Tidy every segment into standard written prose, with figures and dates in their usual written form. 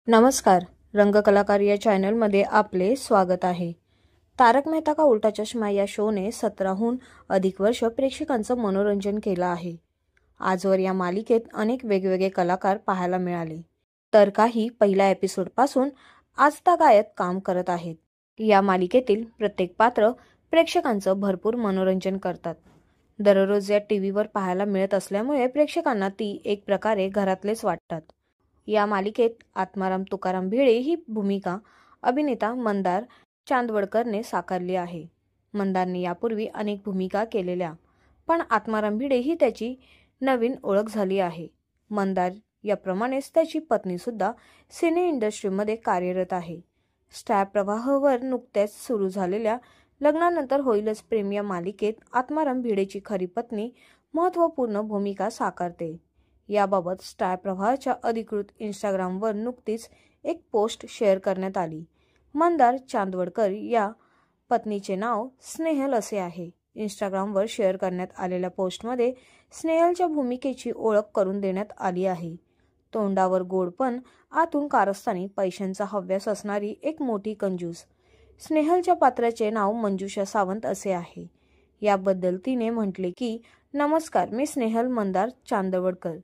नमस्कार, रंगकलाकार या चॅनलमध्ये आपले स्वागत आहे। तारक मेहता का उल्टा चष्मा या शोने 17हून अधिक वर्ष प्रेक्षकांचं मनोरंजन केलं आहे। आजवर या मालिकेत अनेक वेगवेगळे कलाकार पाहायला मिळाले, तर काही पहिल्या एपिसोडपासून आजतागायत काम करत आहेत। या मालिकेतील प्रत्येक पात्र प्रेक्षकांचं भरपूर मनोरंजन करतात। दररोज या टीव्हीवर पाहायला मिळत असल्यामुळे प्रेक्षकांना ती एक प्रकारे घरातलेच वाटतात। या मालिकेत आत्माराम तुकाराम भिडे ही भूमिका अभिनेता मंदार चांदवडकरने साकारली आहे। मंदारने यापूर्वी अनेक भूमिका केलेल्या, पण आत्माराम भिडे ही त्याची नवीन ओळख झाली आहे। मंदार याप्रमाणेच त्याची पत्नी सुद्धा सिने इंडस्ट्रीमध्ये कार्यरत आहे। स्टार प्रवाहवर नुकत्याच सुरू झालेल्या लग्नानंतर होईलच प्रेम या मालिकेत आत्माराम भिडेची खरी पत्नी महत्त्वपूर्ण भूमिका साकारते। याबाबत स्टार प्रवाहाच्या अधिकृत इंस्टाग्रामवर नुकतीच एक पोस्ट शेअर करण्यात आली। मंदार चांदवडकर या पत्नीचे नाव स्नेहल असे आहे। इंस्टाग्रामवर शेअर करण्यात आलेल्या पोस्टमध्ये स्नेहलच्या भूमिकेची ओळख करून देण्यात आली आहे। तोंडावर गोड पण आतून कारस्थानी पैशांचा हव्यास असणारी एक मोठी कंजूस। स्नेहलच्या पात्राचे नाव मंजुषा सावंत असे आहे। याबद्दल तिने म्हटले की, नमस्कार, मी स्नेहल मंदार चांदवडकर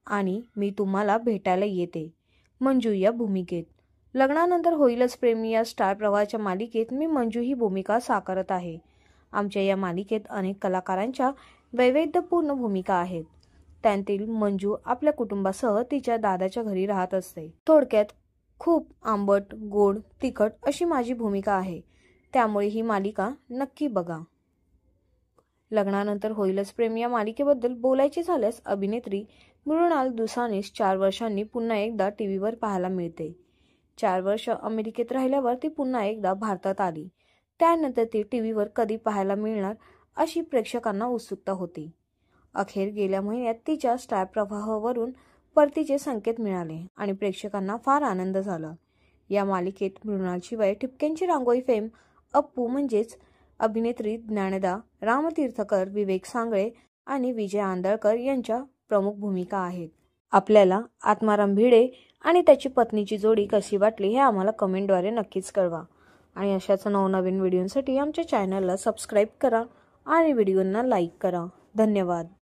आणि मी तुम्हाला भेटायला येते मंजू या भूमिकेत। लग्नानंतर होईलच प्रेम या स्टार प्रवाहाच्या मालिकेत मी मंजू ही भूमिका साकारत आहे। आमच्या या मालिकेत अनेक कलाकारांच्या वैविध्यपूर्ण भूमिका आहेत। त्यांतील मंजू आपल्या कुटुंबासह तिच्या दादाच्या घरी राहत असते। थोडक्यात खूप आंबट, गोड, तिखट अशी माझी भूमिका आहे, त्यामुळे ही मालिका नक्की बघा। लग्नानंतर होईलच प्रेम या मालिकेबद्दल बोलायचे झाल्यास अभिनेत्री मृणाल दुसानीस 4 वर्षांनी पुन्हा एकदा टीव्हीवर पाहायला मिळते। 4 वर्ष अमेरिकेत राहिल्यावर ती पुन्हा एकदा भारतात आली। त्यानंतर ती टीव्हीवर कधी पाहायला मिळणार अशी प्रेक्षकांना उत्सुकता होती। अखेर गेल्या महिन्यात तिच्या स्टार प्रवाहावरून परतीचे संकेत मिळाले आणि प्रेक्षकांना फार आनंद झाला। या मालिकेत मृणालशिवाय ठिपक्यांची रांगोळी फेम अप्पू म्हणजेच अभिनेत्री ज्ञानदा, राम तीर्थकर, विवेक सांगळे आणि विजय आंदळकर यांच्या प्रमुख भूमिका आहेत। आपल्याला आत्माराम भिडे आणि त्याची पत्नीची जोडी कशी वाटली हे आम्हाला कमेंटद्वारे नक्कीच कळवा आणि अशाच नवनवीन व्हिडिओंसाठी आमच्या चॅनलला सबस्क्राईब करा आणि व्हिडिओंना लाईक करा। धन्यवाद।